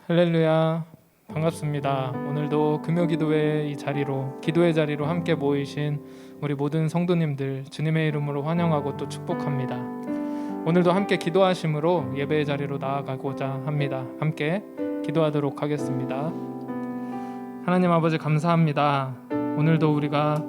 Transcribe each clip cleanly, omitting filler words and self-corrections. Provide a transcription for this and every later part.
할렐루야, 반갑습니다. 오늘도 금요기도회 이 자리로, 기도의 자리로 함께 모이신 우리 모든 성도님들 주님의 이름으로 환영하고 또 축복합니다. 오늘도 함께 기도하심으로 예배의 자리로 나아가고자 합니다. 함께 기도하도록 하겠습니다. 하나님 아버지, 감사합니다. 오늘도 우리가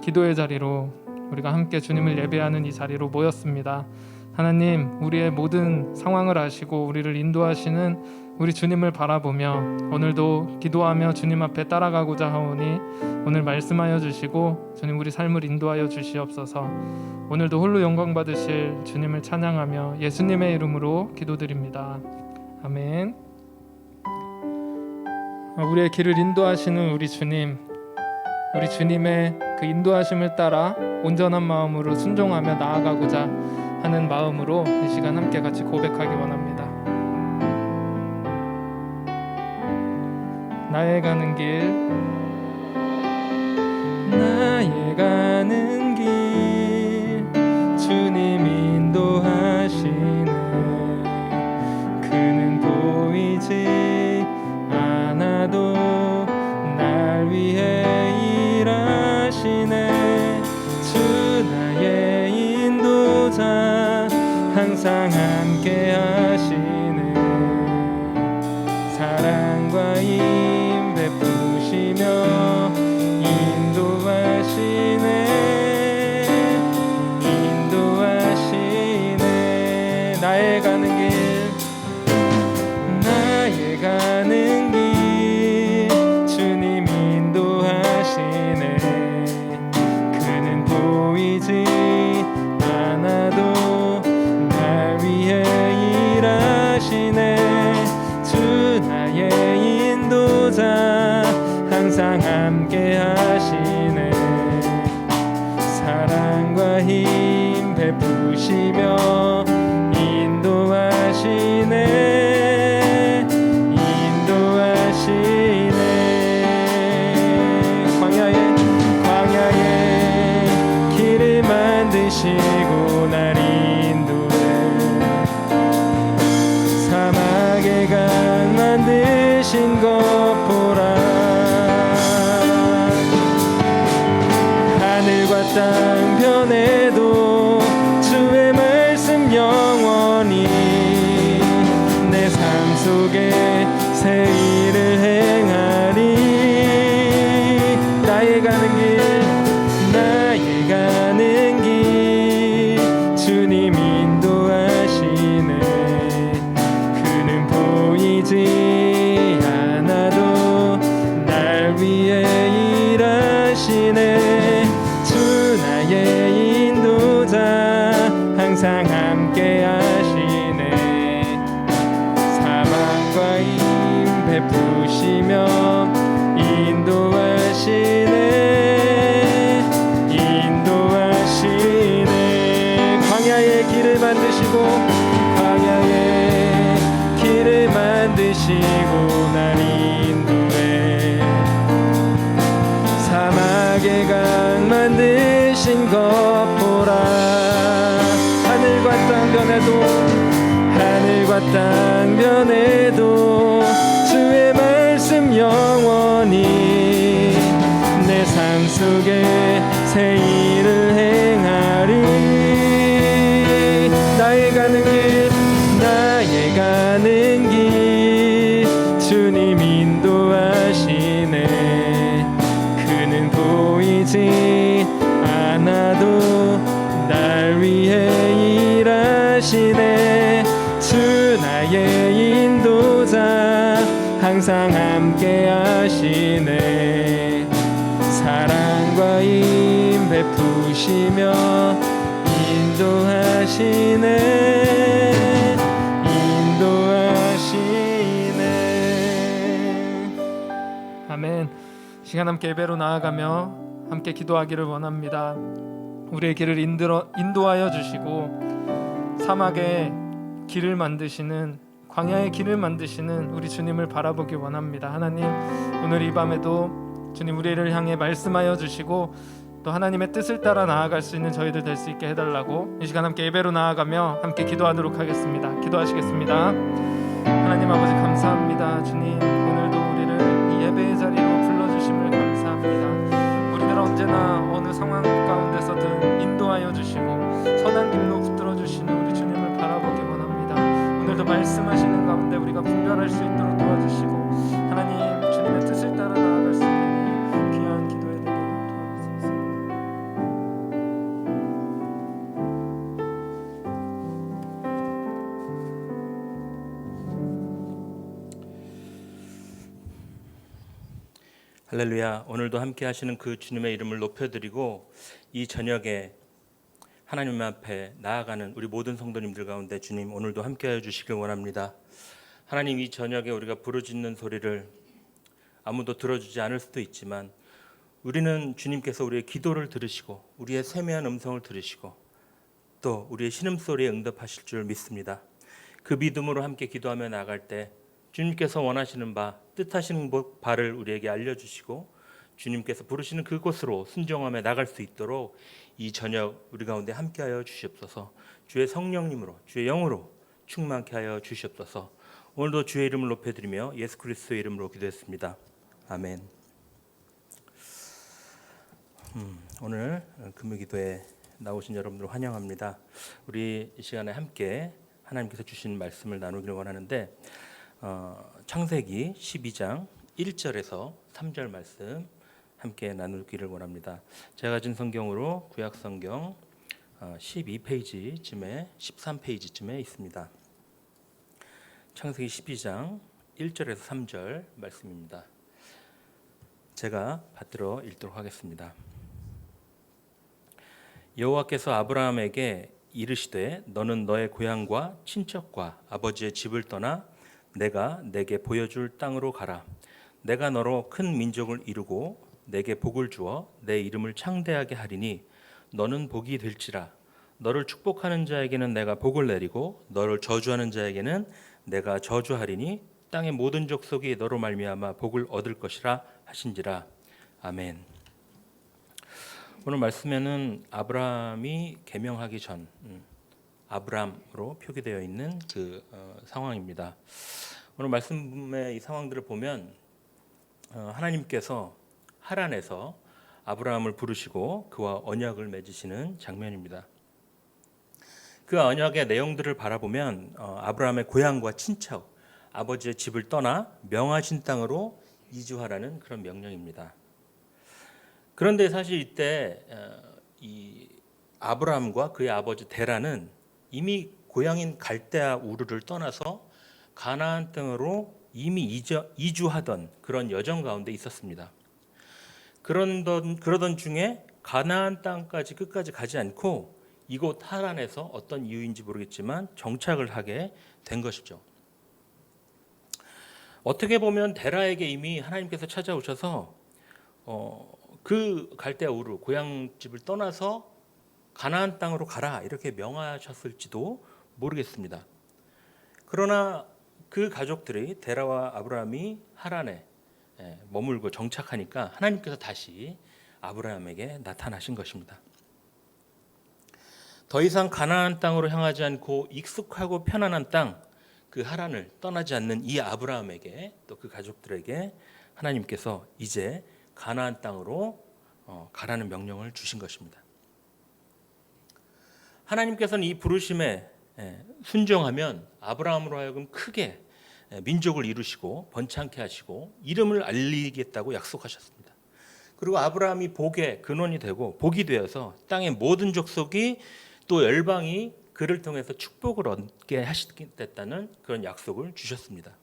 기도의 자리로, 우리가 함께 주님을 예배하는 이 자리로 모였습니다. 하나님, 우리의 모든 상황을 아시고 우리를 인도하시는 우리 주님을 바라보며 오늘도 기도하며 주님 앞에 따라가고자 하오니 오늘 말씀하여 주시고 주님 우리 삶을 인도하여 주시옵소서. 오늘도 홀로 영광 받으실 주님을 찬양하며 예수님의 이름으로 기도드립니다. 아멘. 우리의 길을 인도하시는 우리 주님, 우리 주님의 그 인도하심을 따라 온전한 마음으로 순종하며 나아가고자 하는 마음으로 이 시간 함께 같이 고백하기 원합니다. 나의 가는 길, 나의 가는 길 주님 인도하시네. 그는 보이지 않아도 날 위해 일하시네. 주 나의 인도자 항상 함께 하시네. 사랑과 힘 베푸시며 인도하시네. 나의 가는 길, 나의 가는 길 주님 인도하시네. 그는 보이지 않아도 날 위해 일하시네. 주 나의 인도자 항상 함께 하시네. 사랑과 힘 베푸시며 인도하시네. 인도하시네. 광야의 길을 만드시고 날 인도해. 사막의 강 만드신 것 보라. 하늘과 땅 변해도 주의 말씀 영원히 내 삶 속에 새 일을 행하리. 나의 가는 길, 나의 가는 길 주님 인도하시네. 그는 보이지 않아도 날 위해 일하시네. 주 나의 인도자 항상 함께 하시네. 사랑과 힘 베푸시며 인도하시네. 인도하시네. 광야의 길을 만드시고 날 인도해. 사막의 강 만드신 것 보라. 하늘과 땅 변해도 주의 말씀 영원히 내 삶 속에 새 일을 행하리. 나의 가는 길 주님 인도하시네. 그는 보이지 않아도 날 위해 일하시네. 주 나의 인도자 항상 함께 하시네. 사랑과 힘 베푸시며 인도하시네. 인도하시네. 아멘. 시간 함께 예배로 나아가며 함께 기도하기를 원합니다. 우리의 길을 인도하여 주시고 사막의 길을 만드시는, 광야의 길을 만드시는 우리 주님을 바라보기 원합니다. 하나님, 오늘 이 밤에도 주님 우리를 향해 말씀하여 주시고 또 하나님의 뜻을 따라 나아갈 수 있는 저희들 될 수 있게 해달라고 이 시간 함께 예배로 나아가며 함께 기도하도록 하겠습니다. 기도하시겠습니다. 하나님 아버지 감사합니다. 주님, 오늘도 우리를 이 예배의 자리로 불러주심을 감사합니다. 우리들 언제나 어느 상황 가운데서든 인도하여 주시고 선한 길로 붙들어 주시는 우리 주님을 바라보기 원합니다. 오늘도 말씀하시는 가운데 우리가 분별할 수 있도록 도와주시고 하나님 주님의 뜻을 따라 나아갈 수 있는 귀한 기도에 되게 도와주소서. 할렐루야. 오늘도 함께 하시는 그 주님의 이름을 높여드리고 이 저녁에 하나님 앞에 나아가는 우리 모든 성도님들 가운데 주님 오늘도 함께하여 주시길 원합니다. 하나님, 이 저녁에 우리가 부르짖는 소리를 아무도 들어주지 않을 수도 있지만 우리는 주님께서 우리의 기도를 들으시고 우리의 세미한 음성을 들으시고 또 우리의 신음소리에 응답하실 줄 믿습니다. 그 믿음으로 함께 기도하며 나아갈 때 주님께서 원하시는 바, 뜻하시는 바를 우리에게 알려주시고 주님께서 부르시는 그곳으로 순종하며 나갈 수 있도록 이 저녁 우리 가운데 함께하여 주시옵소서. 주의 성령님으로, 주의 영으로 충만케 하여 주시옵소서. 오늘도 주의 이름을 높여드리며 예수 그리스도의 이름으로 기도했습니다. 아멘. 오늘 금요기도에 나오신 여러분들 환영합니다. 우리 이 시간에 함께 하나님께서 주신 말씀을 나누기를 원하는데 창세기 12장 1절에서 3절 말씀 함께 나누기를 원합니다. 제가 가진 성경으로 구약성경 12페이지쯤에 13페이지쯤에 있습니다. 창세기 12장 1절에서 3절 말씀입니다. 제가 받들어 읽도록 하겠습니다. 여호와께서 아브라함에게 이르시되 너는 너의 고향과 친척과 아버지의 집을 떠나 내가 내게 보여줄 땅으로 가라. 내가 너로 큰 민족을 이루고 내게 복을 주어 내 이름을 창대하게 하리니 너는 복이 될지라. 너를 축복하는 자에게는 내가 복을 내리고 너를 저주하는 자에게는 내가 저주하리니 땅의 모든 족속이 너로 말미암아 복을 얻을 것이라 하신지라. 아멘. 오늘 말씀에는 아브라함이 계명하기 전 아브람으로 표기되어 있는 그 상황입니다. 오늘 말씀의 이 상황들을 보면 하나님께서 하란에서 아브라함을 부르시고 그와 언약을 맺으시는 장면입니다. 그 언약의 내용들을 바라보면 아브라함의 고향과 친척, 아버지의 집을 떠나 명하신 땅으로 이주하라는 그런 명령입니다. 그런데 사실 이때 이 아브라함과 그의 아버지 데라는 이미 고향인 갈대아 우르를 떠나서 가나안 땅으로 이미 이주하던 그런 여정 가운데 있었습니다. 그러던 중에 가나안 땅까지 끝까지 가지 않고 이곳 하란에서 어떤 이유인지 모르겠지만 정착을 하게 된 것이죠. 어떻게 보면 데라에게 이미 하나님께서 찾아오셔서 그 갈대아 우르 고향집을 떠나서 가나안 땅으로 가라 이렇게 명하셨을지도 모르겠습니다. 그러나 그 가족들이 데라와 아브라함이 하란에 머물고 정착하니까 하나님께서 다시 아브라함에게 나타나신 것입니다. 더 이상 가나안 땅으로 향하지 않고 익숙하고 편안한 땅, 그 하란을 떠나지 않는 이 아브라함에게 또 그 가족들에게 하나님께서 이제 가나안 땅으로 가라는 명령을 주신 것입니다. 하나님께서는 이 부르심에 순종하면 아브라함으로 하여금 크게 민족을 이루시고 번창케 하시고 이름을 알리겠다고 약속하셨습니다. 그리고 아브라함이 복의 근원이 되고 복이 되어서 땅의 모든 족속이 또 열방이 그를 통해서 축복을 얻게 하시겠다는 그런 약속을 주셨습니다.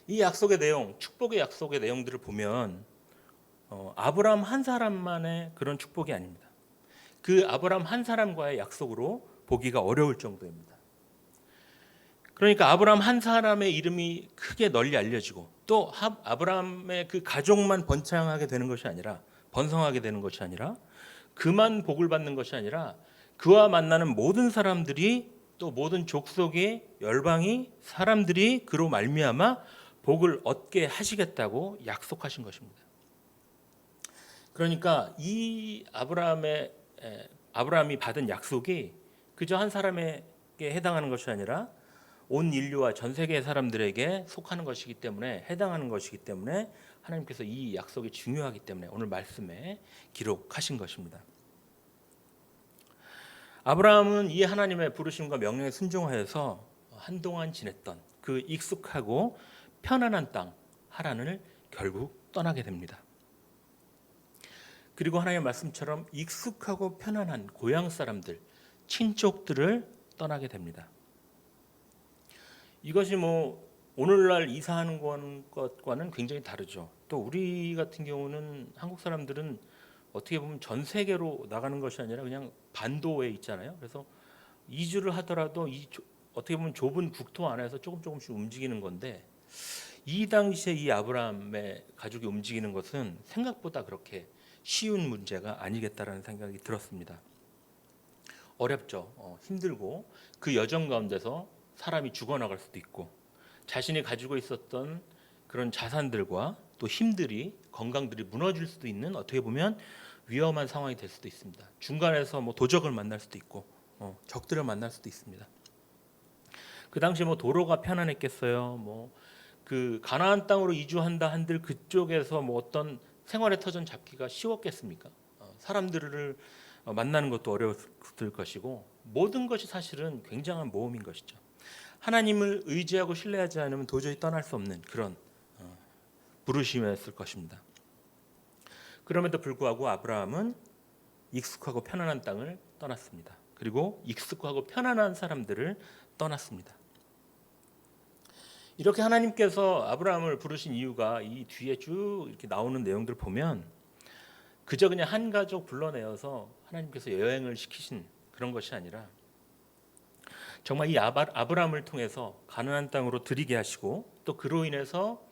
이 약속의 내용, 축복의 약속의 내용들을 보면 아브라함 한 사람만의 그런 축복이 아닙니다. 그 아브라함 한 사람과의 약속으로 보기가 어려울 정도입니다. 그러니까 아브라함 한 사람의 이름이 크게 널리 알려지고 또 아브라함의 그 가족만 번창하게 되는 것이 아니라 번성하게 되는 것이 아니라 그만 복을 받는 것이 아니라 그와 만나는 모든 사람들이 또 모든 족속의 열방이 사람들이 그로 말미암아 복을 얻게 하시겠다고 약속하신 것입니다. 그러니까 이 아브라함이 받은 약속이 그저 한 사람에게 해당하는 것이 아니라 온 인류와 전 세계의 사람들에게 속하는 것이기 때문에 해당하는 것이기 때문에 하나님께서 이 약속이 중요하기 때문에 오늘 말씀에 기록하신 것입니다. 아브라함은 이 하나님의 부르심과 명령에 순종하여서 한동안 지냈던 그 익숙하고 편안한 땅 하란을 결국 떠나게 됩니다. 그리고 하나님의 말씀처럼 익숙하고 편안한 고향 사람들, 친족들을 떠나게 됩니다. 이것이 오늘날 이사하는 것과는 굉장히 다르죠. 또 우리 같은 경우는 한국 사람들은 어떻게 보면 전 세계로 나가는 것이 아니라 그냥 반도에 있잖아요. 그래서 이주를 하더라도 어떻게 보면 좁은 국토 안에서 조금씩 움직이는 건데 이 당시에 이 아브라함의 가족이 움직이는 것은 생각보다 그렇게 쉬운 문제가 아니겠다라는 생각이 들었습니다. 어렵죠. 힘들고 그 여정 가운데서 사람이 죽어나갈 수도 있고 자신이 가지고 있었던 그런 자산들과 또 힘들이 건강들이 무너질 수도 있는 어떻게 보면 위험한 상황이 될 수도 있습니다. 중간에서 도적을 만날 수도 있고 적들을 만날 수도 있습니다. 그 당시 도로가 편안했겠어요. 그 가나안 땅으로 이주한다 한들 그쪽에서 어떤 생활의 터전 잡기가 쉬웠겠습니까? 사람들을 만나는 것도 어려웠을 것이고 모든 것이 사실은 굉장한 모험인 것이죠. 하나님을 의지하고 신뢰하지 않으면 도저히 떠날 수 없는 그런 부르심이었을 것입니다. 그럼에도 불구하고 아브라함은 익숙하고 편안한 땅을 떠났습니다. 그리고 익숙하고 편안한 사람들을 떠났습니다. 이렇게 하나님께서 아브라함을 부르신 이유가 이 뒤에 쭉 이렇게 나오는 내용들을 보면 그저 그냥 한 가족 불러내어서 하나님께서 여행을 시키신 그런 것이 아니라 정말 이 아브라함을 통해서 가나안 땅으로 들이게 하시고 또 그로 인해서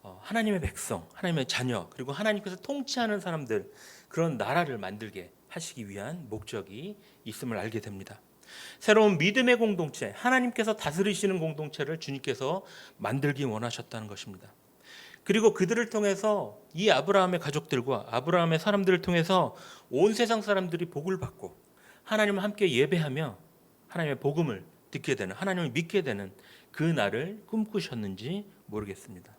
하나님의 백성, 하나님의 자녀 그리고 하나님께서 통치하는 사람들 그런 나라를 만들게 하시기 위한 목적이 있음을 알게 됩니다. 새로운 믿음의 공동체, 하나님께서 다스리시는 공동체를 주님께서 만들기 원하셨다는 것입니다. 그리고 그들을 통해서 이 아브라함의 가족들과 아브라함의 사람들을 통해서 온 세상 사람들이 복을 받고 하나님을 함께 예배하며 하나님의 복음을 듣게 되는, 하나님을 믿게 되는 그 날을 꿈꾸셨는지 모르겠습니다.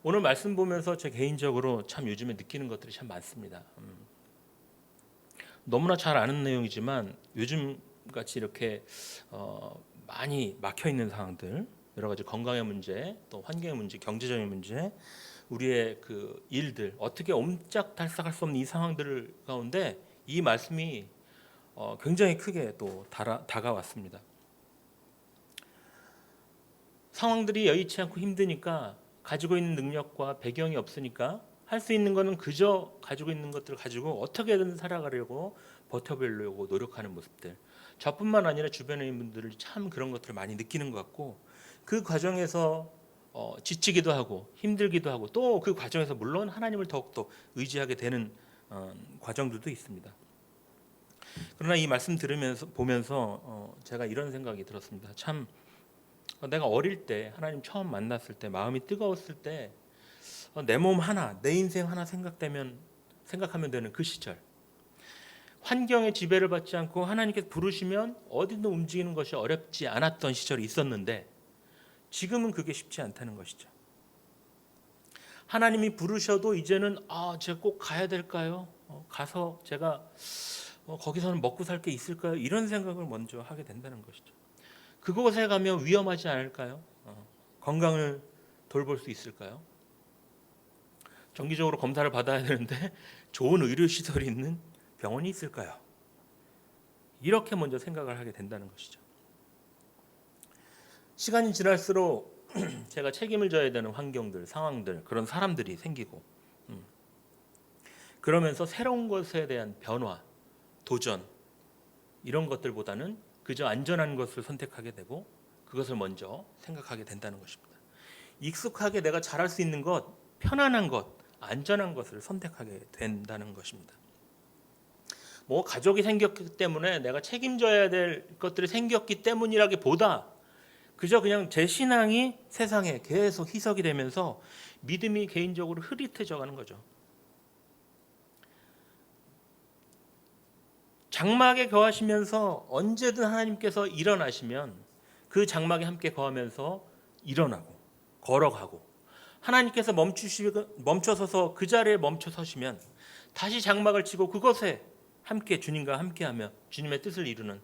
오늘 말씀 보면서 제 개인적으로 참 요즘에 느끼는 것들이 참 많습니다. 너무나 잘 아는 내용이지만 요즘 같이 이렇게 많이 막혀 있는 상황들, 여러 가지 건강의 문제, 또 환경의 문제, 경제적인 문제, 우리의 그 일들 어떻게 옴짝달싹할 수 없는 이 상황들 가운데 이 말씀이 굉장히 크게 또 다가왔습니다. 상황들이 여의치 않고 힘드니까 가지고 있는 능력과 배경이 없으니까 할 수 있는 거는 그저 가지고 있는 것들을 가지고 어떻게든 살아가려고 버텨보려고 노력하는 모습들. 저뿐만 아니라 주변에 있는 분들이 참 그런 것들을 많이 느끼는 것 같고 그 과정에서 지치기도 하고 힘들기도 하고 또 그 과정에서 물론 하나님을 더욱더 의지하게 되는 과정들도 있습니다. 그러나 이 말씀 보면서 제가 이런 생각이 들었습니다. 참 내가 어릴 때 하나님 처음 만났을 때 마음이 뜨거웠을 때 내 몸 하나, 내 인생 하나 생각하면 되는 그 시절, 환경의 지배를 받지 않고 하나님께서 부르시면 어디든 움직이는 것이 어렵지 않았던 시절이 있었는데 지금은 그게 쉽지 않다는 것이죠. 하나님이 부르셔도 이제는 제가 꼭 가야 될까요? 가서 제가 거기서는 먹고 살 게 있을까요? 이런 생각을 먼저 하게 된다는 것이죠. 그곳에 가면 위험하지 않을까요? 건강을 돌볼 수 있을까요? 정기적으로 검사를 받아야 되는데 좋은 의료시설이 있는 병원이 있을까요? 이렇게 먼저 생각을 하게 된다는 것이죠. 시간이 지날수록 제가 책임을 져야 되는 환경들, 상황들, 그런 사람들이 생기고 그러면서 새로운 것에 대한 변화, 도전 이런 것들보다는 그저 안전한 것을 선택하게 되고 그것을 먼저 생각하게 된다는 것입니다. 익숙하게 내가 잘할 수 있는 것, 편안한 것, 안전한 것을 선택하게 된다는 것입니다. 가족이 생겼기 때문에 내가 책임져야 될 것들이 생겼기 때문이라기보다 그저 그냥 제 신앙이 세상에 계속 희석이 되면서 믿음이 개인적으로 흐릿해져 가는 거죠. 장막에 거하시면서 언제든 하나님께서 일어나시면 그 장막에 함께 거하면서 일어나고 걸어가고, 하나님께서 멈춰서서 그 자리에 멈춰 서시면 다시 장막을 치고 그것에 함께 주님과 함께하며 주님의 뜻을 이루는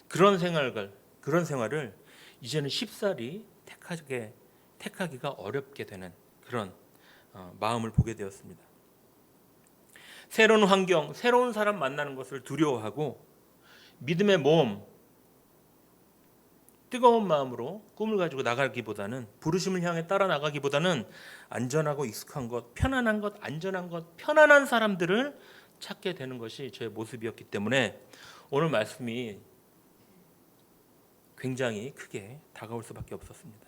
그런 생활을 이제는 쉽사리 택하기가 어렵게 되는 그런 마음을 보게 되었습니다. 새로운 환경, 새로운 사람 만나는 것을 두려워하고 믿음의 모험, 뜨거운 마음으로 꿈을 가지고 나가기보다는, 부르심을 향해 따라 나가기보다는 안전하고 익숙한 것, 편안한 것, 안전한 것, 편안한 사람들을 찾게 되는 것이 저의 모습이었기 때문에 오늘 말씀이 굉장히 크게 다가올 수밖에 없었습니다.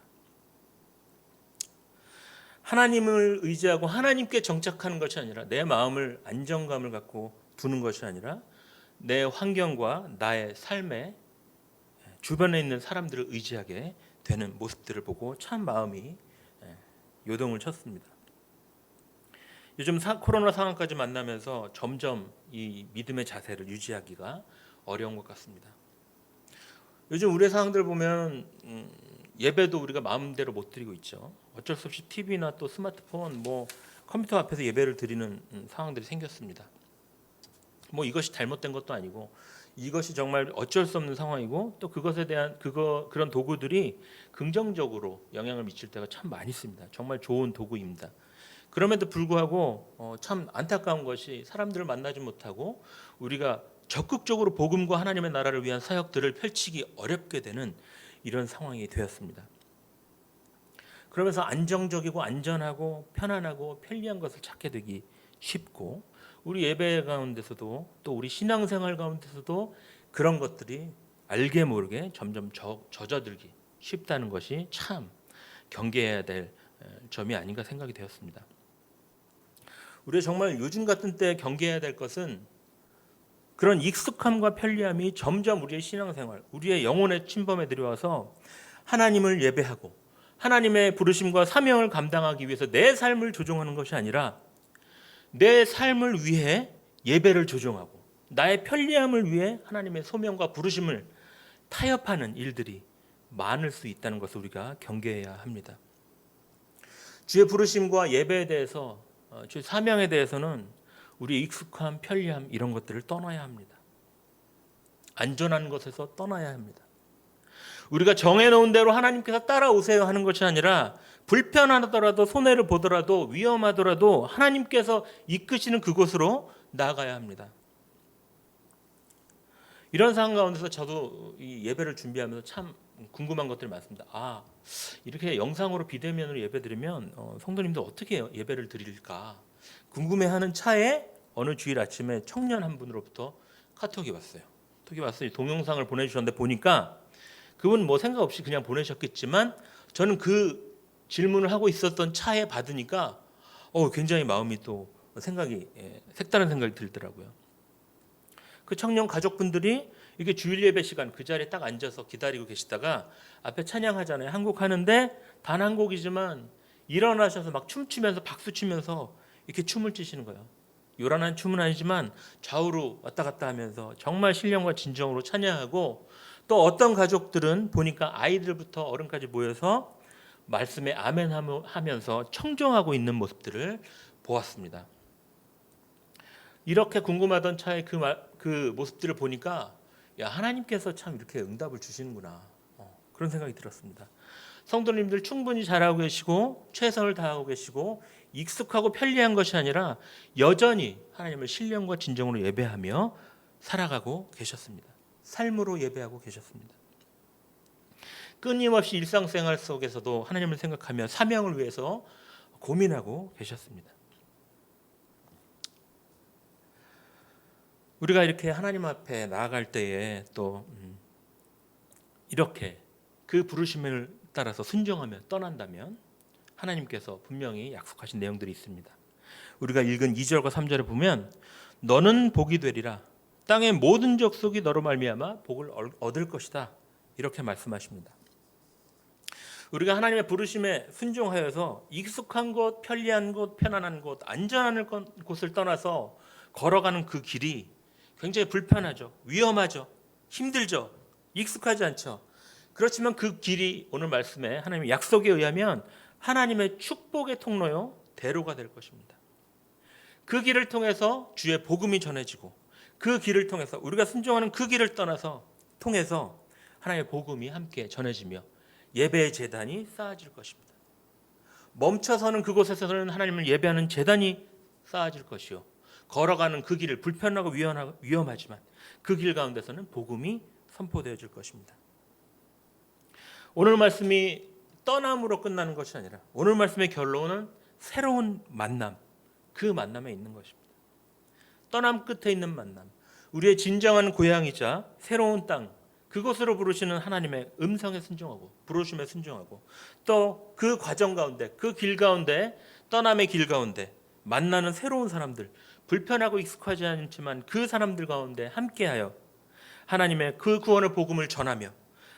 하나님을 의지하고 하나님께 정착하는 것이 아니라, 내 마음을 안정감을 갖고 두는 것이 아니라 내 환경과 나의 삶에 주변에 있는 사람들을 의지하게 되는 모습들을 보고 참 마음이 요동을 쳤습니다. 요즘 코로나 상황까지 만나면서 점점 이 믿음의 자세를 유지하기가 어려운 것 같습니다. 요즘 우리의 상황들 보면 예배도 우리가 마음대로 못 드리고 있죠. 어쩔 수 없이 TV나 또 스마트폰, 컴퓨터 앞에서 예배를 드리는 상황들이 생겼습니다. 이것이 잘못된 것도 아니고, 이것이 정말 어쩔 수 없는 상황이고, 또 그것에 대한 그런 도구들이 긍정적으로 영향을 미칠 때가 참 많이 있습니다. 정말 좋은 도구입니다. 그럼에도 불구하고 참 안타까운 것이, 사람들을 만나지 못하고 우리가 적극적으로 복음과 하나님의 나라를 위한 사역들을 펼치기 어렵게 되는 이런 상황이 되었습니다. 그러면서 안정적이고 안전하고 편안하고 편리한 것을 찾게 되기 쉽고, 우리 예배 가운데서도 또 우리 신앙생활 가운데서도 그런 것들이 알게 모르게 점점 젖어들기 쉽다는 것이 참 경계해야 될 점이 아닌가 생각이 되었습니다. 우리가 정말 요즘 같은 때 경계해야 될 것은, 그런 익숙함과 편리함이 점점 우리의 신앙생활, 우리의 영혼에 침범해 들어와서 하나님을 예배하고 하나님의 부르심과 사명을 감당하기 위해서 내 삶을 조종하는 것이 아니라, 내 삶을 위해 예배를 조종하고 나의 편리함을 위해 하나님의 소명과 부르심을 타협하는 일들이 많을 수 있다는 것을 우리가 경계해야 합니다. 주의 부르심과 예배에 대해서, 주의 사명에 대해서는 우리의 익숙함, 편리함 이런 것들을 떠나야 합니다. 안전한 것에서 떠나야 합니다. 우리가 정해놓은 대로 하나님께서 따라오세요 하는 것이 아니라, 불편하더라도, 손해를 보더라도, 위험하더라도 하나님께서 이끄시는 그곳으로 나아가야 합니다. 이런 상황 가운데서 저도 이 예배를 준비하면서 참 궁금한 것들이 많습니다. 이렇게 영상으로 비대면으로 예배 드리면 성도님들 어떻게 예배를 드릴까 궁금해하는 차에 어느 주일 아침에 청년 한 분으로부터 카톡이 왔어요. 동영상을 보내주셨는데, 보니까 그분 생각 없이 그냥 보내셨겠지만, 저는 그 질문을 하고 있었던 차에 받으니까 굉장히 마음이 또 색다른 생각이 들더라고요. 그 청년 가족분들이 이게 주일 예배 시간 그 자리에 딱 앉아서 기다리고 계시다가, 앞에 찬양하잖아요. 한 곡 하는데 단 한 곡이지만 일어나셔서 막 춤추면서 박수 치면서 이렇게 춤을 추시는 거예요. 요란한 춤은 아니지만 좌우로 왔다 갔다 하면서 정말 신령과 진정으로 찬양하고, 또 어떤 가족들은 보니까 아이들부터 어른까지 모여서 말씀에 아멘 하면서 청정하고 있는 모습들을 보았습니다. 이렇게 궁금하던 차에 그 모습들을 보니까, 하나님께서 참 이렇게 응답을 주시는구나, 그런 생각이 들었습니다. 성도님들 충분히 잘하고 계시고 최선을 다하고 계시고 익숙하고 편리한 것이 아니라 여전히 하나님을 신령과 진정으로 예배하며 살아가고 계셨습니다. 삶으로 예배하고 계셨습니다. 끊임없이 일상생활 속에서도 하나님을 생각하며 사명을 위해서 고민하고 계셨습니다. 우리가 이렇게 하나님 앞에 나아갈 때에 또 이렇게 그 부르심을 따라서 순종하며 떠난다면 하나님께서 분명히 약속하신 내용들이 있습니다. 우리가 읽은 2절과 3절에 보면, 너는 복이 되리라, 땅의 모든 족속이 너로 말미암아 복을 얻을 것이다, 이렇게 말씀하십니다. 우리가 하나님의 부르심에 순종하여서 익숙한 곳, 편리한 곳, 편안한 곳, 안전한 곳을 떠나서 걸어가는 그 길이 굉장히 불편하죠. 위험하죠. 힘들죠. 익숙하지 않죠. 그렇지만 그 길이 오늘 말씀에 하나님의 약속에 의하면 하나님의 축복의 통로요, 대로가 될 것입니다. 그 길을 통해서 주의 복음이 전해지고 그 길을 통해서 우리가 순종하는 그 길을 통해서 하나님의 복음이 함께 전해지며 예배의 제단이 쌓아질 것입니다. 멈춰서는 그곳에서는 하나님을 예배하는 제단이 쌓아질 것이요, 걸어가는 그 길을 불편하고 위험하지만 그 길 가운데서는 복음이 선포되어질 것입니다. 오늘 말씀이 떠남으로 끝나는 것이 아니라 오늘 말씀의 결론은 새로운 만남, 그 만남에 있는 것입니다. 떠남 끝에 있는 만남, 우리의 진정한 고향이자 새로운 땅, 그곳으로 부르시는 하나님의 음성에 순종하고 부르심에 순종하고 또 그 과정 가운데, 그 길 가운데, 떠남의 길 가운데 만나는 새로운 사람들, 불편하고 익숙하지 않지만 그 사람들 가운데 함께하여 하나님의 그 구원의 복음을 전하며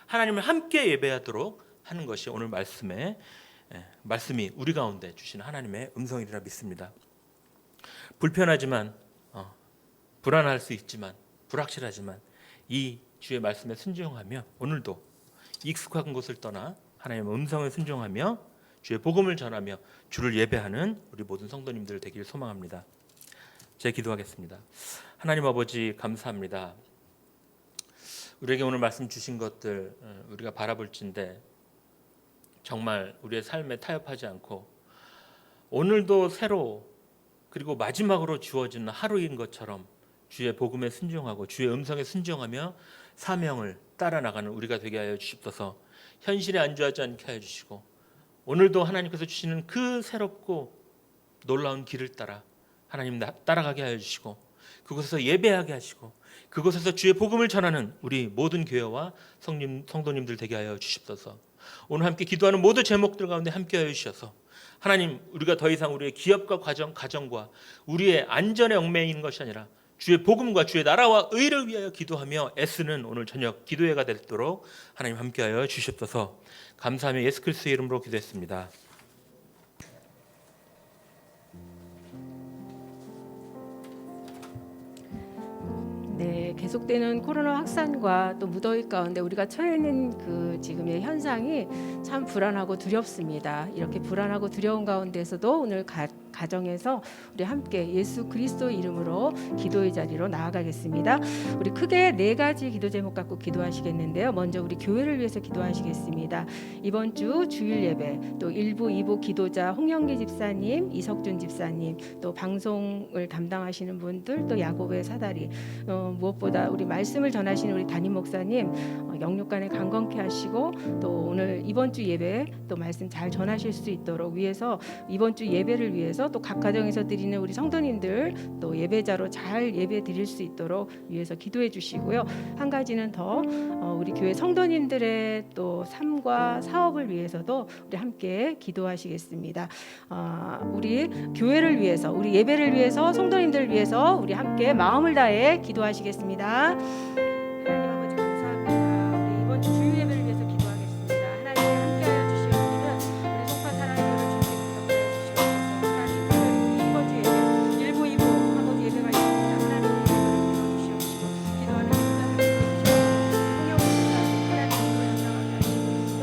하나님을 함께 예배하도록 하는 것이 오늘 말씀이 우리 가운데 주시는 하나님의 음성이라 믿습니다. 불편하지만 불안할 수 있지만 불확실하지만 이 주의 말씀에 순종하며 오늘도 익숙한 곳을 떠나 하나님의 음성에 순종하며 주의 복음을 전하며 주를 예배하는 우리 모든 성도님들 되기를 소망합니다. 제가 기도하겠습니다. 하나님 아버지 감사합니다. 우리에게 오늘 말씀 주신 것들 우리가 바라볼진데 정말 우리의 삶에 타협하지 않고 오늘도 새로 그리고 마지막으로 주어지는 하루인 것처럼 주의 복음에 순종하고 주의 음성에 순종하며 사명을 따라 나가는 우리가 되게 하여 주시옵소서. 현실에 안주하지 않게 하여 주시고 오늘도 하나님께서 주시는 그 새롭고 놀라운 길을 따라 하나님 따라가게 하여 주시고 그곳에서 예배하게 하시고 그곳에서 주의 복음을 전하는 우리 모든 교회와 성도님들 되게 하여 주시옵소서. 오늘 함께 기도하는 모든 제목들 가운데 함께 하여 주셔서 하나님, 우리가 더 이상 우리의 기업과 가정과 우리의 안전에 얽매이는 것이 아니라 주의 복음과 주의 나라와 의를 위하여 기도하며 애쓰는 오늘 저녁 기도회가 되도록 하나님 함께하여 주시옵소서. 감사하며 예수 그리스도의 이름으로 기도했습니다. 네, 계속되는 코로나 확산과 또 무더위 가운데 우리가 처해 있는 그 지금의 현상이 참 불안하고 두렵습니다. 이렇게 불안하고 두려운 가운데서도 오늘 가정에서 우리 함께 예수 그리스도 이름으로 기도의 자리로 나아가겠습니다. 우리 크게 4가지 기도 제목 갖고 기도하시겠는데요. 먼저 우리 교회를 위해서 기도하시겠습니다. 이번 주 주일 예배 또 1부 2부 기도자 홍영기 집사님, 이석준 집사님, 또 방송을 담당하시는 분들, 또 야곱의 사다리, 무엇보다 우리 말씀을 전하시는 우리 담임 목사님 영육간에 강건케 하시고 또 오늘 이번 주 예배 또 말씀 잘 전하실 수 있도록 위해서 이번 주 예배를 위해서 또 각 가정에서 드리는 우리 성도님들 또 예배자로 잘 예배 드릴 수 있도록 위해서 기도해 주시고요. 한 가지는 더 우리 교회 성도님들의 또 삶과 사업을 위해서도 우리 함께 기도하시겠습니다. 우리 교회를 위해서, 우리 예배를 위해서, 성도님들을 위해서 우리 함께 마음을 다해 기도하시겠습니다. 하나님 아버지 감사합니다. 우리 이번 주 주일 예배를 위해서 기도하겠습니다. 하나님 함께하여 주시옵기를 우리 송파 사랑하는 주님께 부탁드려 주시옵소서. 하나님 이번 주 예배 1부 2부 아버지 예배가 있습니다. 하나님 주시옵시고 기도하는 집사를 주시옵시고 홍영 집사님 하나님 연장하게 하시고 또 하나님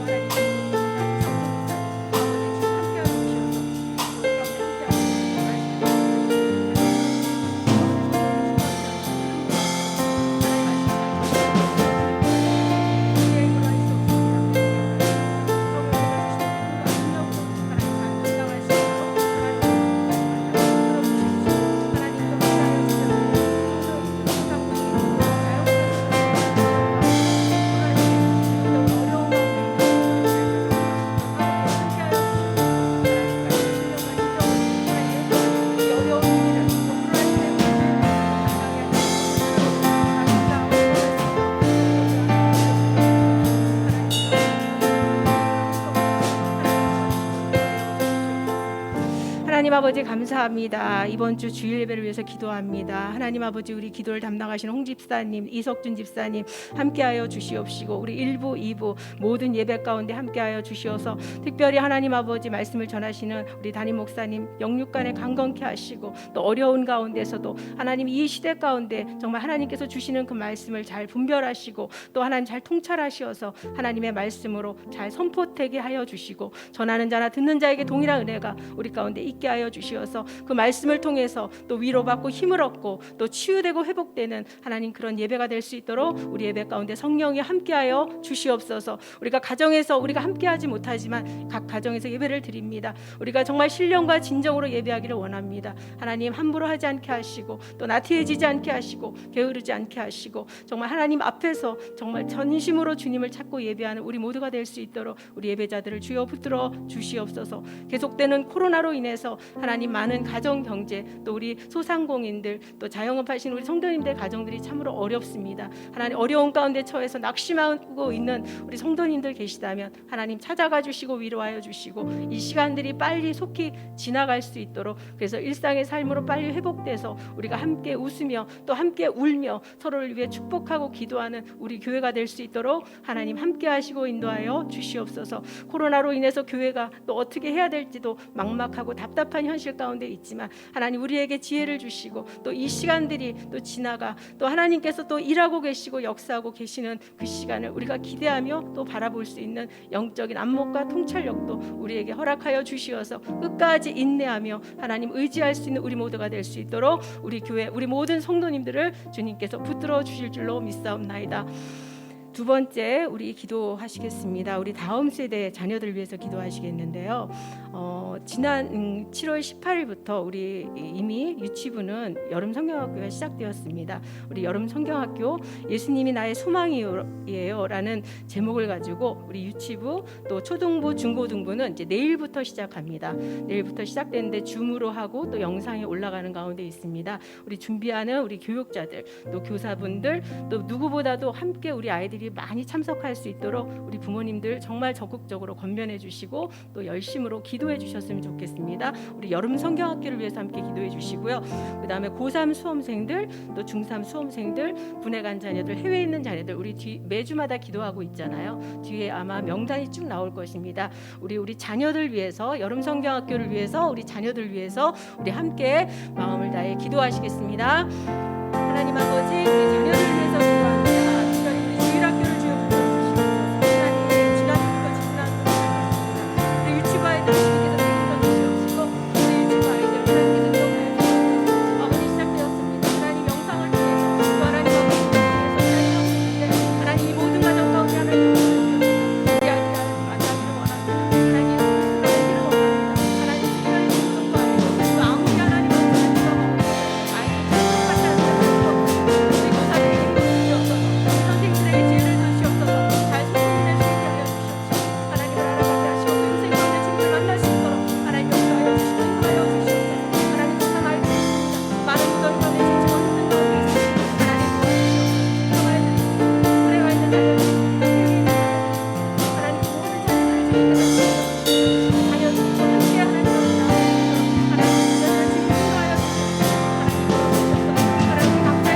아버지 감사합니다. 이번 주 주일 예배를 위해서 기도합니다. 하나님 아버지 우리 기도를 담당하시는 홍 집사님, 이석준 집사님 함께하여 주시옵시고 우리 1부, 2부 모든 예배 가운데 함께하여 주시어서 특별히 하나님 아버지 말씀을 전하시는 우리 담임 목사님 영육간에 강건케 하시고 또 어려운 가운데서도 하나님 이 시대 가운데 정말 하나님께서 주시는 그 말씀을 잘 분별하시고 또 하나님 잘 통찰하시어서 하나님의 말씀으로 잘 선포되게 하여 주시고 전하는 자나 듣는 자에게 동일한 은혜가 우리 가운데 있게 하여 주시어서 그 말씀을 통해서 또 위로받고 힘을 얻고 또 치유되고 회복되는 하나님 그런 예배가 될 수 있도록 우리 예배 가운데 성령이 함께하여 주시옵소서. 우리가 가정에서 우리가 함께하지 못하지만 각 가정에서 예배를 드립니다. 우리가 정말 신령과 진정으로 예배하기를 원합니다. 하나님 함부로 하지 않게 하시고 또 나태해지지 않게 하시고 게으르지 않게 하시고 정말 하나님 앞에서 정말 전심으로 주님을 찾고 예배하는 우리 모두가 될 수 있도록 우리 예배자들을 주여 붙들어 주시옵소서. 계속되는 코로나로 인해서 하나님 많은 가정 경제 또 우리 소상공인들 또 자영업하시는 우리 성도님들 가정들이 참으로 어렵습니다. 하나님 어려운 가운데 처해서 낙심하고 있는 우리 성도님들 계시다면 하나님 찾아가 주시고 위로하여 주시고 이 시간들이 빨리 속히 지나갈 수 있도록 그래서 일상의 삶으로 빨리 회복돼서 우리가 함께 웃으며 또 함께 울며 서로를 위해 축복하고 기도하는 우리 교회가 될 수 있도록 하나님 함께 하시고 인도하여 주시옵소서. 코로나로 인해서 교회가 또 어떻게 해야 될지도 막막하고 답답한 현실 가운데 있지만 하나님 우리에게 지혜를 주시고 또 이 시간들이 또 지나가 또 하나님께서 또 일하고 계시고 역사하고 계시는 그 시간을 우리가 기대하며 또 바라볼 수 있는 영적인 안목과 통찰력도 우리에게 허락하여 주시어서 끝까지 인내하며 하나님 의지할 수 있는 우리 모두가 될 수 있도록 우리 교회 우리 모든 성도님들을 주님께서 붙들어 주실 줄로 믿사옵나이다. 두 번째 우리 기도하시겠습니다. 우리 다음 세대 자녀들 위해서 기도하시겠는데요. 지난 7월 18일부터 우리 이미 유치부는 여름 성경학교가 시작되었습니다. 우리 여름 성경학교 예수님이 나의 소망이에요라는 제목을 가지고 우리 유치부 또 초등부 중고등부는 이제 내일부터 시작합니다. 내일부터 시작되는데 줌으로 하고 또 영상이 올라가는 가운데 있습니다. 우리 준비하는 우리 교육자들 또 교사분들 또 누구보다도 함께 우리 아이들이 많이 참석할 수 있도록 우리 부모님들 정말 적극적으로 권면해 주시고 또 열심으로 기도해 주셨으면 좋겠습니다. 우리 여름 성경학교를 위해서 함께 기도해 주시고요. 그다음에 고3 수험생들 또 중3 수험생들 분해 간 자녀들 해외에 있는 자녀들 우리 매주마다 기도하고 있잖아요. 뒤에 아마 명단이 쭉 나올 것입니다. 우리 자녀들 위해서 여름 성경학교를 위해서 우리 자녀들 위해서 우리 함께 마음을 다해 기도하시겠습니다. 하나님 아버지 우리 자녀들 위해서 기도합니다. 주일학교를 주여 불러주시옵소서. 하나님 지난주부터 지난 우리 유치부 아이들 주님께서 책임져 주시옵시고 우리 유치부 아이들 하나님께서 기억하여 주시옵소서. 아버지 시작되었습니다. 하나님 영상을 통해서 또 하나님 아버지 하나님 이 모든 가정 가운데 하나님 우리 아이들을 만나기를 원합니다. 하나님 알기를 원합니다. 하나님 시간을 주는 거 아니고 또 아무리 하나님 말씀을 들어보고 아이들 똑같지 않는 우리 교사들에게 힘을 주시옵소서. 선생님들에게 지혜를 주시옵소서. 잘 소통될 수 있게 하여 주시옵소서. 하나님을 알아가게 하시고 인생 가운데 주님을 만날 수 있도록 하나님 역사하여 주시고 인도하여 주시옵소서. 하나님 세상 아이들 있습니다. 많은 무덤이 가운데 지치고 힘든 가운데 있습니다. 하나님 도와주시옵소서. 세상 아이들 있습니다. 불행가 있는 자녀들 있습니다. 세상에 있는 하나님 모든 자녀들을 주님께서 지켜주시옵소서. 자녀들과 함께 하나님 하나님 자녀들을 지금 인도하여 주시옵소서. 하나님 도와주시옵소서. 하나님 각자의 자녀들 어려운 가운데 있습니다. 자녀들 힘든 가운데 하나님께서 축복하여 주시고 우리 아이들이 하나님 앞에 잘 만날 수 있도록 하나님의 사랑을 주시고 하나님 앞에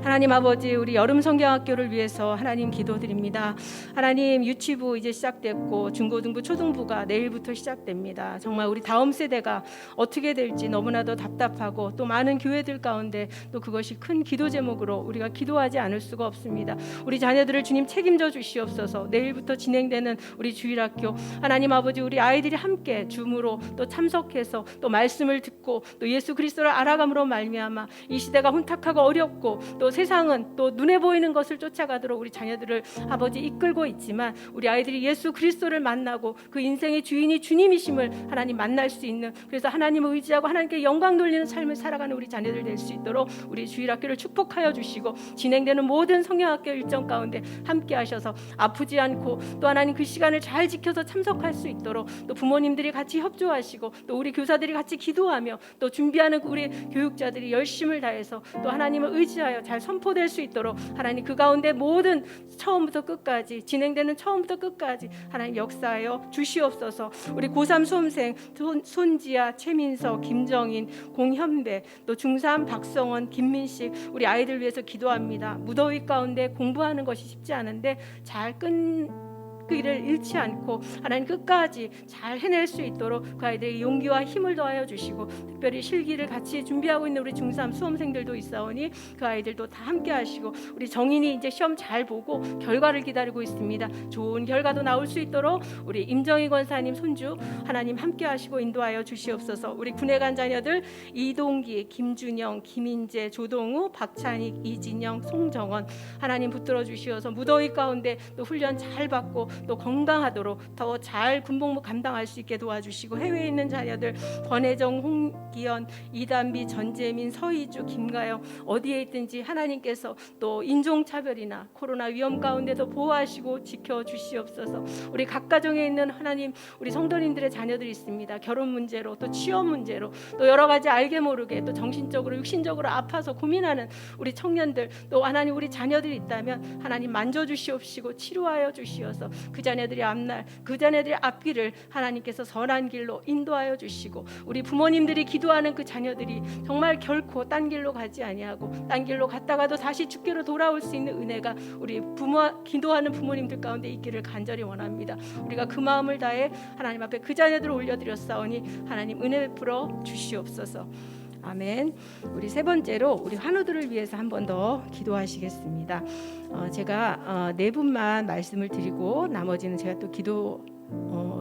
하나님 아버지 우리 여름 성경학교를 위해서 하나님 기도드립니다. 하나님 유치부 이제 시작됐고 중고등부 초등부가 내일부터 시작됩니다. 정말 우리 다음 세대가 어떻게 될지 너무나도 답답하고 또 많은 교회들 가운데 또 그것이 큰 기도 제목으로 우리가 기도하지 않을 수가 없습니다. 우리 자녀들을 주님 책임져 주시옵소서. 내일부터 진행되는 우리 주일학교 하나님 아버지 우리 아이들이 함께 줌으로 또 참석해서 또 말씀을 듣고 또 예수 그리스도를 알아감으로 말미암아 이 시대가 혼탁하고 어렵고 또 세상 세상은 또 눈에 보이는 것을 쫓아가도록 우리 자녀들을 아버지 이끌고 있지만 우리 아이들이 예수 그리스도를 만나고 그 인생의 주인이 주님이심을 하나님 만날 수 있는, 그래서 하나님을 의지하고 하나님께 영광 돌리는 삶을 살아가는 우리 자녀들 될 수 있도록 우리 주일학교를 축복하여 주시고 진행되는 모든 성경학교 일정 가운데 함께 하셔서 아프지 않고 또 하나님 그 시간을 잘 지켜서 참석할 수 있도록 또 부모님들이 같이 협조하시고 또 우리 교사들이 같이 기도하며 또 준비하는 우리 교육자들이 열심을 다해서 또 하나님을 의지하여 잘 선포될 수 있도록 하나님 그 가운데 모든 처음부터 끝까지 진행되는 처음부터 끝까지 하나님 역사하여 주시옵소서. 우리 고3 수험생 손지아, 최민서, 김정인, 공현배, 또 중3 박성원, 김민식 우리 아이들 위해서 기도합니다. 무더위 가운데 공부하는 것이 쉽지 않은데 잘 길을 잃지 않고 하나님 끝까지 잘 해낼 수 있도록 그 아이들의 용기와 힘을 더하여 주시고, 특별히 실기를 같이 준비하고 있는 우리 중3 수험생들도 있사오니 그 아이들도 다 함께 하시고, 우리 정인이 이제 시험 잘 보고 결과를 기다리고 있습니다. 좋은 결과도 나올 수 있도록 우리 임정희 권사님 손주 하나님 함께 하시고 인도하여 주시옵소서. 우리 군에 간 자녀들 이동기, 김준영, 김인재, 조동우, 박찬익, 이진영, 송정원 하나님 붙들어 주시어서 무더위 가운데 또 훈련 잘 받고 또 건강하도록 더 잘 군복무 감당할 수 있게 도와주시고, 해외에 있는 자녀들 권혜정, 홍기현, 이단비, 전재민, 서희주, 김가영 어디에 있든지 하나님께서 또 인종차별이나 코로나 위험 가운데도 보호하시고 지켜주시옵소서. 우리 각 가정에 있는 하나님 우리 성도님들의 자녀들이 있습니다. 결혼 문제로 또 취업 문제로 또 여러 가지 알게 모르게 또 정신적으로 육신적으로 아파서 고민하는 우리 청년들 또 하나님 우리 자녀들이 있다면 하나님 만져주시옵시고 치료하여 주시어서 그 자녀들의 앞날 그 자녀들의 앞길을 하나님께서 선한 길로 인도하여 주시고, 우리 부모님들이 기도하는 그 자녀들이 정말 결코 딴 길로 가지 아니하고 딴 길로 갔다가도 다시 주께로 돌아올 수 있는 은혜가 우리 기도하는 부모님들 가운데 있기를 간절히 원합니다. 우리가 그 마음을 다해 하나님 앞에 그 자녀들을 올려드렸사오니 하나님 은혜 베풀어 주시옵소서. 아멘. 우리 세 번째로 우리 환우들을 위해서 한 번 더 기도하시겠습니다. 제가 네 분만 말씀을 드리고 나머지는 제가 또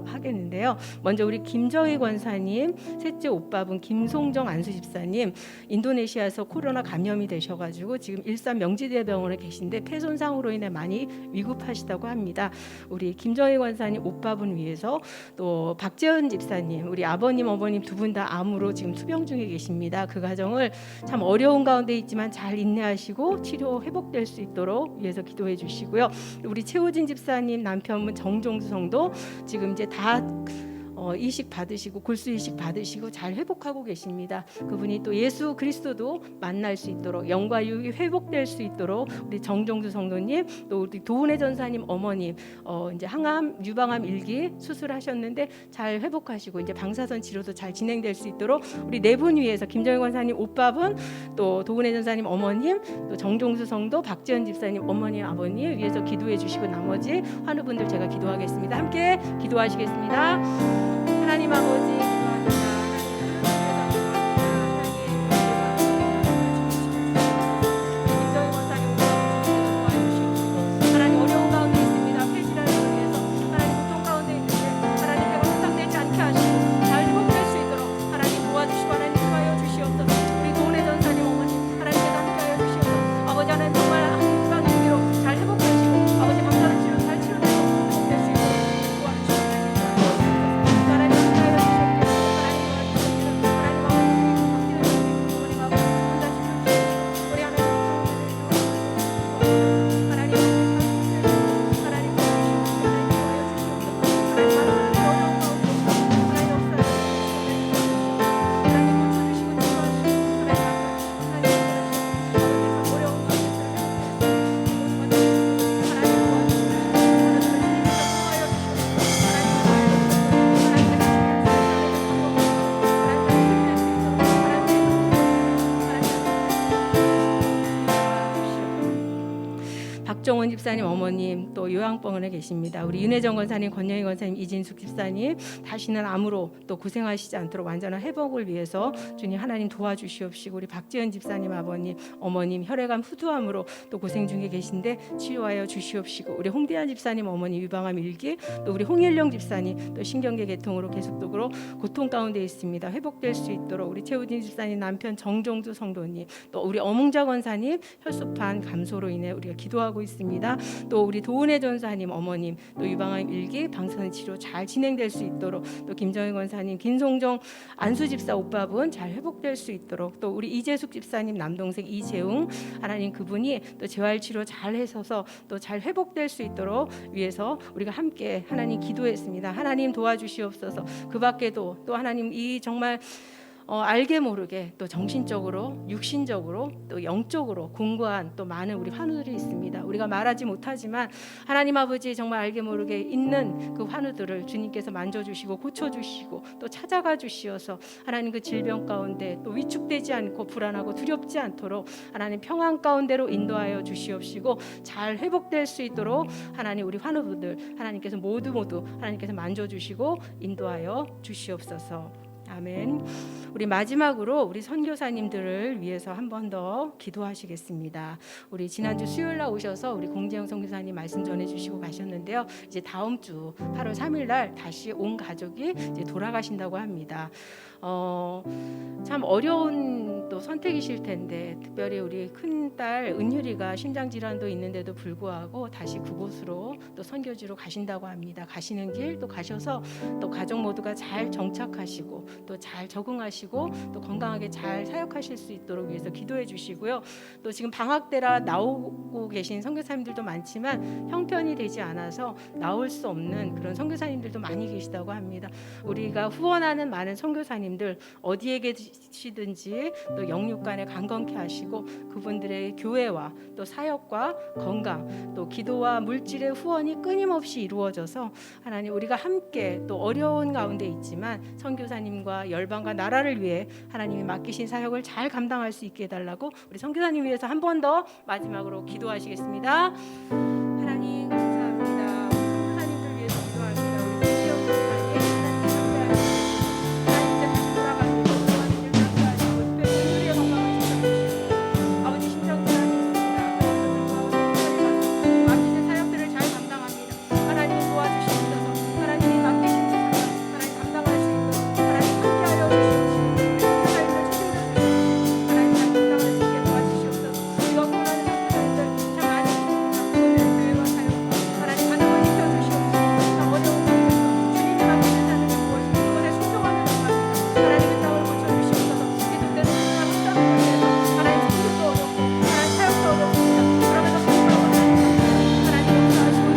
하겠는데요. 먼저 우리 김정희 권사님, 셋째 오빠분 김송정 안수집사님 인도네시아에서 코로나 감염이 되셔가지고 지금 일산 명지대병원에 계신데 폐 손상으로 인해 많이 위급하시다고 합니다. 우리 김정희 권사님 오빠분 위해서 또 박재현 집사님 우리 아버님 어머님 두 분 다 암으로 지금 투병 중에 계십니다. 그 가정을 참 어려운 가운데 있지만 잘 인내하시고 치료 회복될 수 있도록 위해서 기도해 주시고요. 우리 최호진 집사님 남편분 정종수 성도 지금 이제 다 이식 받으시고 골수 이식 받으시고 잘 회복하고 계십니다. 그분이 또 예수 그리스도도 만날 수 있도록 영과 유익이 회복될 수 있도록 우리 정종수 성도님 또 우리 도은혜 전사님 어머님 이제 항암 유방암 1기 수술하셨는데 잘 회복하시고 이제 방사선 치료도 잘 진행될 수 있도록 우리 네 분 위해서 김정희 권사님 오빠분 또 도은혜 전사님 어머님 또 정종수 성도 박지연 집사님 어머니 아버님 위해서 기도해 주시고 나머지 환우분들 제가 기도하겠습니다. 함께 기도하시겠습니다. 하나님 아버지 박정원 집사님 어머님, 또 요양병원에 계십니다. 우리 윤혜정 권사님, 권영희 권사님, 이진숙 집사님 다시는 암으로 또 고생하시지 않도록 완전한 회복을 위해서 주님 하나님 도와주시옵시고, 우리 박지은 집사님 아버님, 어머님 혈액암 후두암으로 또 고생 중에 계신데 치유하여 주시옵시고, 우리 홍대한 집사님 어머니 유방암 일기, 또 우리 홍일령 집사님 또 신경계 계통으로 계속적으로 고통 가운데 있습니다. 회복될 수 있도록 우리 최우진 집사님 남편 정종두 성도님, 또 우리 어몽자 권사님 혈소판 감소로 인해 우리가 기도하고 있습니다. 또 우리 도은혜 전사님 어머님 또 유방암 일기 방사선 치료 잘 진행될 수 있도록, 또 김정희 권사님, 김송정 안수 집사 오빠분 잘 회복될 수 있도록, 또 우리 이재숙 집사님 남동생 이재웅 하나님 그분이 또 재활 치료 잘 해서서 또 잘 회복될 수 있도록 위해서 우리가 함께 하나님 기도했습니다. 하나님 도와주시옵소서. 그 밖에도 또 하나님 이 정말 알게 모르게 또 정신적으로, 육신적으로, 또 영적으로 공고한 또 많은 우리 환우들이 있습니다. 우리가 말하지 못하지만 하나님 아버지 정말 알게 모르게 있는 그 환우들을 주님께서 만져주시고 고쳐주시고 또 찾아가 주시어서 하나님 그 질병 가운데 또 위축되지 않고 불안하고 두렵지 않도록 하나님 평안 가운데로 인도하여 주시옵시고, 잘 회복될 수 있도록 하나님 우리 환우분들 하나님께서 모두 하나님께서 만져주시고 인도하여 주시옵소서. 아멘. 우리 마지막으로 우리 선교사님들을 위해서 한 번 더 기도하시겠습니다. 우리 지난주 수요일 날 오셔서 우리 공재영 선교사님 말씀 전해주시고 가셨는데요. 이제 다음 주 8월 3일 날 다시 온 가족이 이제 돌아가신다고 합니다. 참 어려운 또 선택이실 텐데, 특별히 우리 큰딸 은율이가 심장 질환도 있는데도 불구하고 다시 그곳으로 또 선교지로 가신다고 합니다. 가시는 길 또 가셔서 또 가족 모두가 잘 정착하시고 또 잘 적응하시고 또 건강하게 잘 사역하실 수 있도록 위해서 기도해 주시고요. 또 지금 방학 때라 나오고 계신 선교사님들도 많지만 형편이 되지 않아서 나올 수 없는 그런 선교사님들도 많이 계시다고 합니다. 우리가 후원하는 많은 선교사님들 어디에 계시든지 또 영육간에 강건케 하시고, 그분들의 교회와 또 사역과 건강 또 기도와 물질의 후원이 끊임없이 이루어져서 하나님 우리가 함께 또 어려운 가운데 있지만 선교사님과 열방과 나라를 위해 하나님이 맡기신 사역을 잘 감당할 수 있게 해달라고 우리 선교사님 위해서 한 번 더 마지막으로 기도하시겠습니다. 하나님 감사합니다. 선교사님들 위해서 기도합니다. 우리 지역 목사님 하나님 이제 다시 돌아가시고 하나님 일상하시고 특별히 은율이의 건강을 지켜주시고 아버지 심장 질환이 있습니다. 맡기신 사역들을 잘 감당합니다. 하나님 도와주시옵소서. 하나님이 맡기신 그 사역 하나님 감당할 수 있도록 하나님 함께하여 주시옵시고, 선교사님들 책임져 주시옵시고 하나님 잘 감당할 수 있게 도와주시옵소서. 우리가 원하는 선교사님들 참 많이 있습니다. 그분들의 교회와 사역 하나님 가능을 지켜주시옵시고, 참 어려운 가운데서 주님이 맡기신 사역은 무엇이고 그것에 순종하는 것입니다. 하나님 그 땅을 고쳐주시옵소서. 기독교는 하나 확장을 위해서 하나님 생육도 어렵고 하나님 사역도 어렵습니다. 그러면서 공부가 어렵습니다. 하나님 역사하시고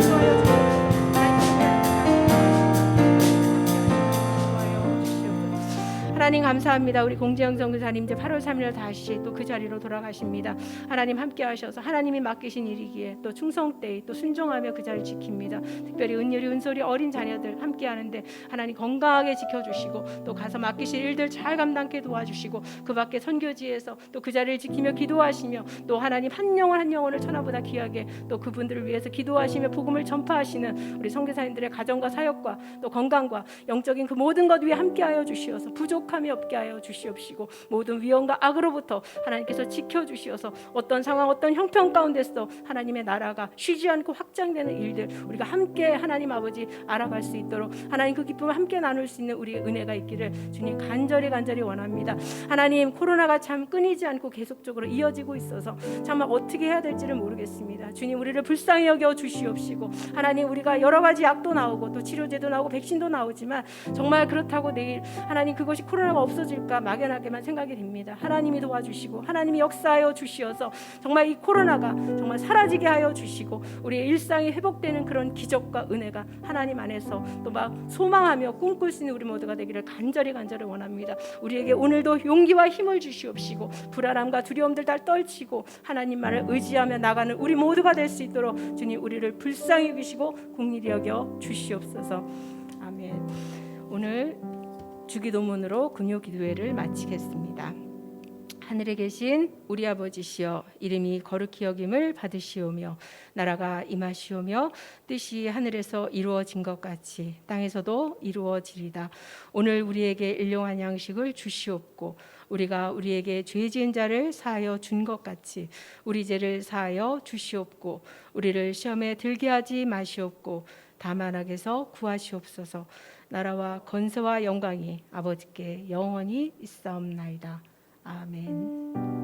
인도하여 주시옵소서. 하나님 감사합니다. 우리 공재영 선교사님 이제 8월 3일 다시 또 그 자리로 돌아가십니다. 하나님 함께 하셔서 하나님이 맡기신 일이기에 또 충성되이 또 순종하며 그 자리를 지킵니다. 특별히 은율이 은솔이 어린 자녀들 함께 하는데 하나님 건강하게 지켜주시고 또 가서 맡기실 일들 잘 감당케 도와주시고, 그 밖에 선교지에서 또 그 자리를 지키며 기도하시며 또 하나님 한 영혼을 천하보다 귀하게 또 그분들을 위해서 기도하시며 복음을 전파하시는 우리 선교사님들의 가정과 사역과 또 건강과 영적인 그 모든 것 위에 함께하여 주시어서 부족함이 없게 하여 주시옵시고, 모든 위험과 악으로부터 하나님께서 지켜주시어서 어떤 상황 어떤 형편 가운데서 하나님의 나라가 쉬지 않고 확장되는 일들 우리가 함께 하나님 아버지 알아갈 수 있도록 하나님 그 기쁨을 함께 나눌 수 있는 우리 은혜가 있기를 주님 간절히 원합니다. 하나님 코로나가 참 끊이지 않고 계속적으로 이어지고 있어서 정말 어떻게 해야 될지를 모르겠습니다. 주님 우리를 불쌍히 여겨 주시옵시고, 하나님 우리가 여러 가지 약도 나오고 또 치료제도 나오고 백신도 나오지만 정말 그렇다고 내일 하나님 그것이 코로나가 없어질까 막연하게만 생각이 됩니다. 하나님이 도와주시고 하나님이 역사하여 주시어서 정말 이 코로나가 정말 사라지게 하여 주시고 우리의 일상이 회복되는 그런 기적과 은혜가 하나님 안에서 또 막 소망하며 꿈꿀 수 있는 우리 모두가 되기를 간절히 원합니다. 우리에게 오늘도 용기와 힘을 주시옵시고 불안함과 두려움들 다 떨치고 하나님만을 의지하며 나가는 우리 모두가 될 수 있도록 주님 우리를 불쌍히 여기시고 긍휼히 여겨 주시옵소서. 아멘. 오늘 주기도문으로 금요 기도회를 마치겠습니다. 하늘에 계신 우리 아버지시여, 이름이 거룩히 여김을 받으시오며 나라가 임하시오며 뜻이 하늘에서 이루어진 것 같이 땅에서도 이루어지리다. 오늘 우리에게 일용할 양식을 주시옵고 우리가 우리에게 죄 지은 자를 사하여 준 것 같이 우리 죄를 사하여 주시옵고 우리를 시험에 들게 하지 마시옵고 다만 악에서 구하시옵소서. 나라와 건세와 영광이 아버지께 영원히 있사옵나이다. 아멘.